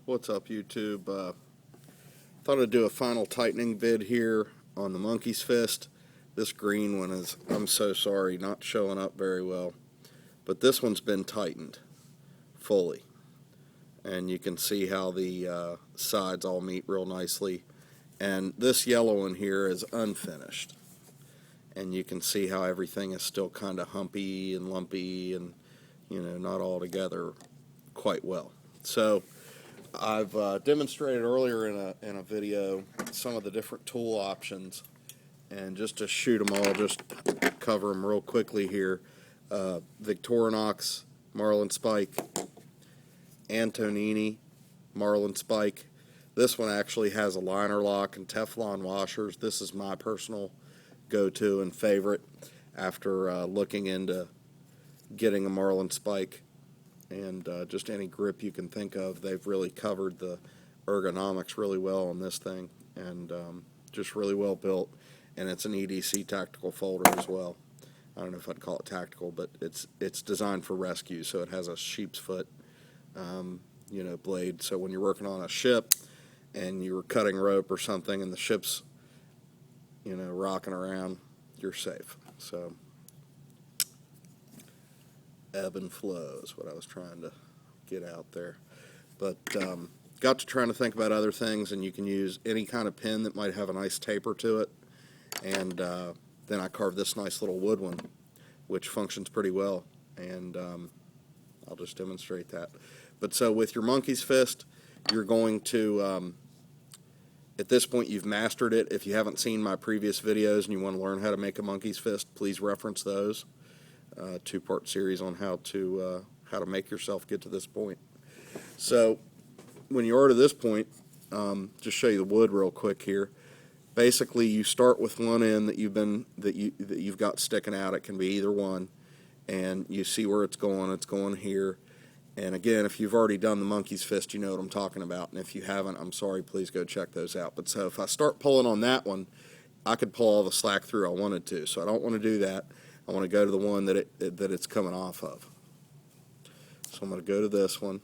What's up, YouTube? Thought I'd do a final tightening vid here on the Monkey's Fist. This green one is, I'm so sorry, not showing up very well. But this one's been tightened fully. And you can see how the sides all meet real nicely. And this yellow one here is unfinished. And you can see how everything is still kind of humpy and lumpy and, not all together quite well. So I've demonstrated earlier in a video some of the different tool options, and just to shoot them all, just cover them real quickly here. Victorinox Marlin Spike, Antonini Marlin Spike. This one actually has a liner lock and Teflon washers. This is my personal go-to and favorite after looking into getting a Marlin Spike. And just any grip you can think of, they've really covered the ergonomics really well on this thing, and just really well built. And it's an EDC tactical folder as well. I don't know if I'd call it tactical, but it's designed for rescue, so it has a sheep's foot blade. So when you're working on a ship and you're cutting rope or something and the ship's rocking around, you're safe. So ebb and flow is what I was trying to get out there. But got to trying to think about other things, and you can use any kind of pin that might have a nice taper to it. And then I carved this nice little wood one, which functions pretty well. And I'll just demonstrate that. But so with your Monkey's Fist, you're going to, at this point you've mastered it. If you haven't seen my previous videos and you want to learn how to make a Monkey's Fist, please reference those. Two-part series on how to make yourself get to this point. So when you are to this point, just show you the wood real quick here. Basically, you start with one end that you've got sticking out. It can be either one, and you see where it's going. It's going here. And again, if you've already done the Monkey's Fist, you know what I'm talking about. And if you haven't, I'm sorry. Please go check those out. But so if I start pulling on that one, I could pull all the slack through I wanted to. So I don't want to do that. I want to go to the one that it's coming off of. So I'm going to go to this one.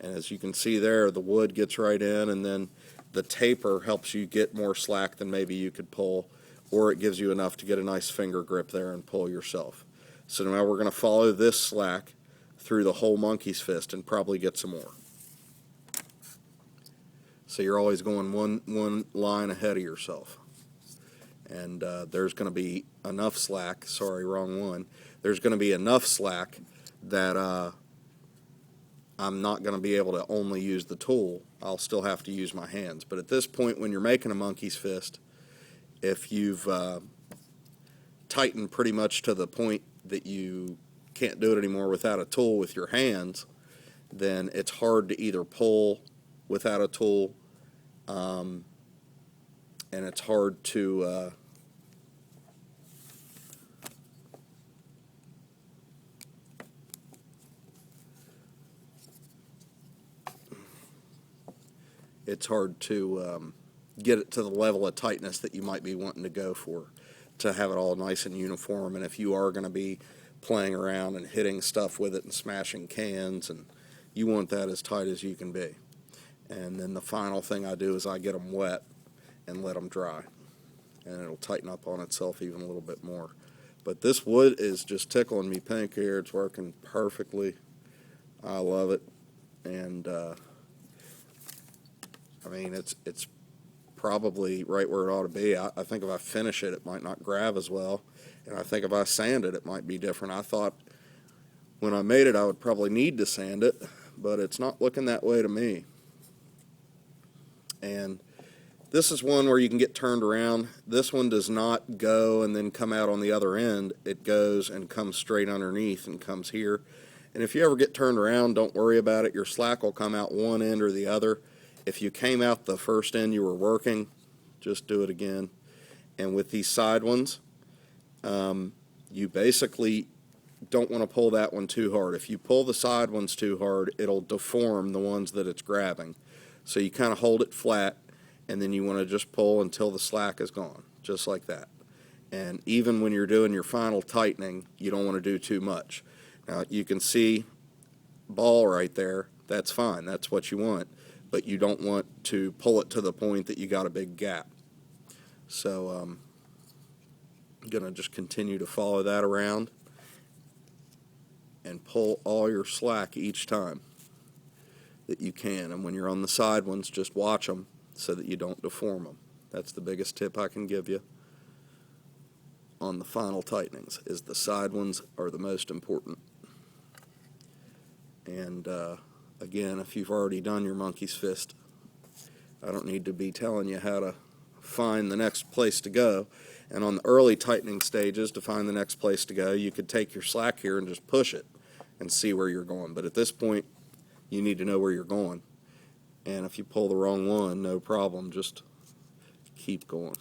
And as you can see there, the wood gets right in, and then the taper helps you get more slack than maybe you could pull, or it gives you enough to get a nice finger grip there and pull yourself. So now we're going to follow this slack through the whole Monkey's Fist and probably get some more. So you're always going one line ahead of yourself. And there's going to be enough slack, sorry, wrong one, there's going to be enough slack that I'm not going to be able to only use the tool. I'll still have to use my hands. But at this point, when you're making a Monkey's Fist, if you've tightened pretty much to the point that you can't do it anymore without a tool with your hands, then it's hard to either pull without a tool, and it's hard to get it to the level of tightness that you might be wanting to go for, to have it all nice and uniform. And if you are going to be playing around and hitting stuff with it and smashing cans, and you want that as tight as you can be. And then the final thing I do is I get them wet and let them dry, and it'll tighten up on itself even a little bit more. But this wood is just tickling me pink here. It's working perfectly. I love it. And I mean, it's probably right where it ought to be. I think if I finish it, it might not grab as well. And I think if I sand it, it might be different. I thought when I made it, I would probably need to sand it, but it's not looking that way to me. And this is one where you can get turned around. This one does not go and then come out on the other end. It goes and comes straight underneath and comes here. And if you ever get turned around, don't worry about it. Your slack will come out one end or the other. If you came out the first end you were working, just do it again. And with these side ones, you basically don't want to pull that one too hard. If you pull the side ones too hard, it'll deform the ones that it's grabbing. So you kind of hold it flat, and then you want to just pull until the slack is gone, just like that. And even when you're doing your final tightening, you don't want to do too much. Now you can see ball right there. that's fine. That's what you want. But you don't want to pull it to the point that you got a big gap. So I'm going to just continue to follow that around and pull all your slack each time that you can. And when you're on the side ones, just watch them so that you don't deform them. That's the biggest tip I can give you on the final tightenings, is the side ones are the most important. And again, if you've already done your monkey's fist, I don't need to be telling you how to find the next place to go. And on the early tightening stages, to find the next place to go, you could take your slack here and just push it and see where you're going. But at this point, you need to know where you're going. And if you pull the wrong one, no problem, just keep going.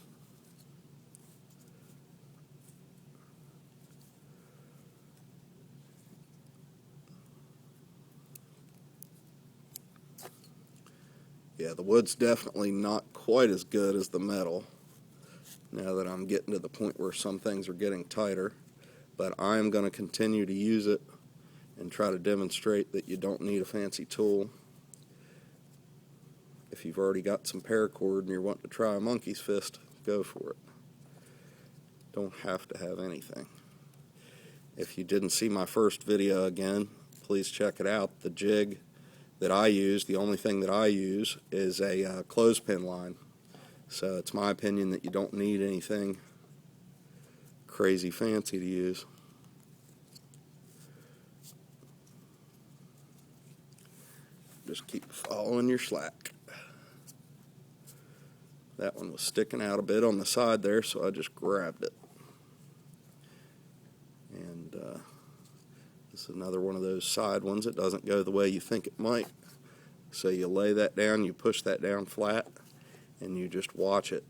Yeah, the wood's definitely not quite as good as the metal now that I'm getting to the point where some things are getting tighter. But I'm going to continue to use it and try to demonstrate that you don't need a fancy tool. If you've already got some paracord and you're wanting to try a monkey's fist, go for it. Don't have to have anything. If you didn't see my first video again, please check it out. The jig that I use, the only thing that I use, is a clothespin line. So it's my opinion that you don't need anything crazy fancy to use. Just keep following your slack. That one was sticking out a bit on the side there, so I just grabbed it. And this is another one of those side ones that doesn't go the way you think it might. So you lay that down, you push that down flat, and you just watch it.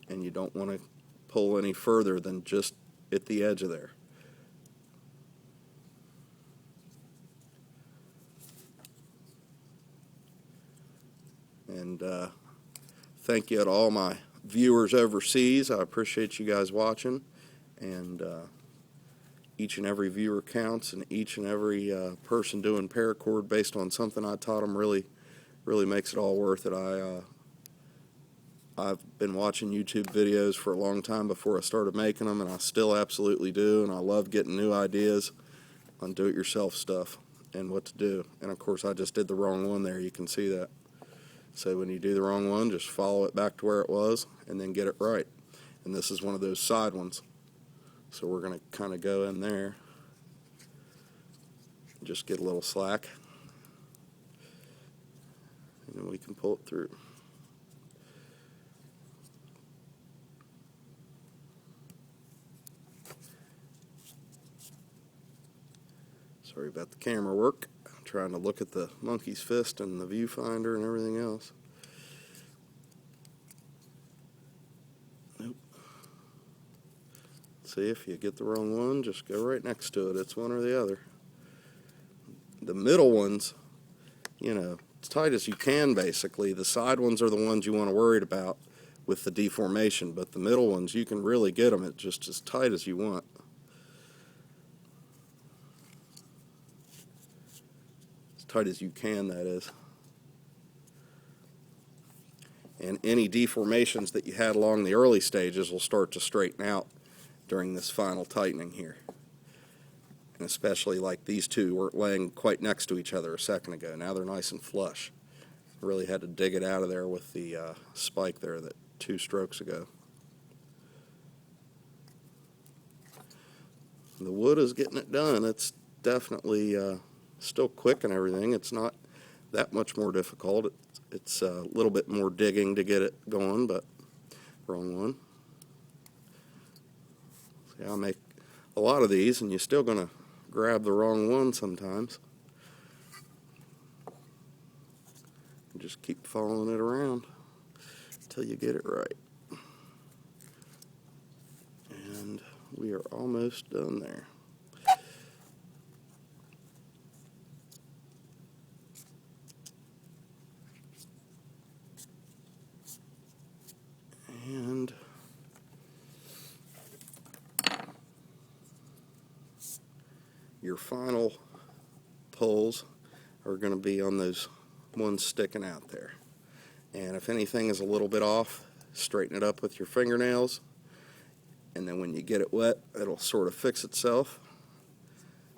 And you don't want to pull any further than just at the edge of there. And thank you to all my viewers overseas. I appreciate you guys watching. And each and every viewer counts, and each and every person doing paracord based on something I taught them really makes it all worth it. I've been watching YouTube videos for a long time before I started making them, and I still absolutely do, and I love getting new ideas on do-it-yourself stuff and what to do. And of course, I just did the wrong one there. You can see that. So when you do the wrong one, just follow it back to where it was and then get it right. And this is one of those side ones. So we're going to kind of go in there, just get a little slack, and then we can pull it through. Sorry about the camera work. I'm trying to look at the monkey's fist and the viewfinder and everything else. Nope. See, if you get the wrong one, just go right next to it. It's one or the other. The middle ones, you know, as tight as you can basically. The side ones are the ones you want to worry about with the deformation, but the middle ones, you can really get them at just as tight as you want. Tight as you can, that is. And any deformations that you had along the early stages will start to straighten out during this final tightening here. And especially like these two weren't laying quite next to each other a second ago. Now they're nice and flush. Really had to dig it out of there with the spike there that 2 strokes ago. The wood is getting it done. It's definitely still quick and everything. It's not that much more difficult. It's a little bit more digging to get it going, but wrong one. See, I make a lot of these, and you're still going to grab the wrong one sometimes. And just keep following it around until you get it right. And we are almost done there. And your final pulls, are going to be on those ones sticking out there. And if anything is a little bit off, straighten it up with your fingernails, and then when you get it wet, it'll sort of fix itself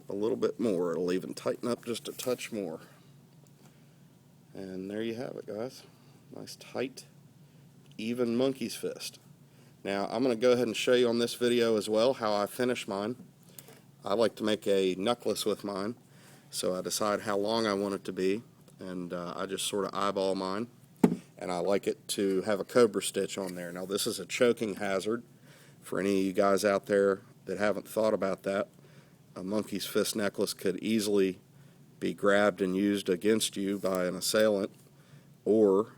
a little bit more. It'll even tighten up just a touch more. And there you have it, guys. Nice tight, even monkey's fist. Now I'm going to go ahead and show you on this video as well how I finish mine. I like to make a necklace with mine, so I decide how long I want it to be, and I just sort of eyeball mine, and I like it to have a cobra stitch on there. Now this is a choking hazard for any of you guys out there that haven't thought about that. A monkey's fist necklace could easily be grabbed and used against you by an assailant, or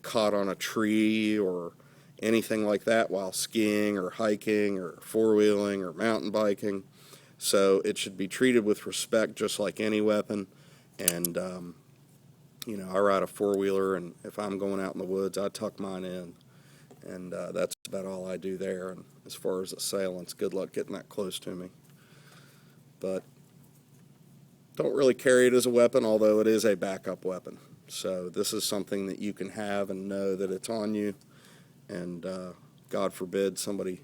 caught on a tree or anything like that while skiing or hiking or four-wheeling or mountain biking. So it should be treated with respect just like any weapon. And you know, I ride a four-wheeler, and if I'm going out in the woods, I tuck mine in, and that's about all I do there. And as far as assailants, good luck getting that close to me. But don't really carry it as a weapon, although it is a backup weapon. So this is something that you can have and know that it's on you, and God forbid somebody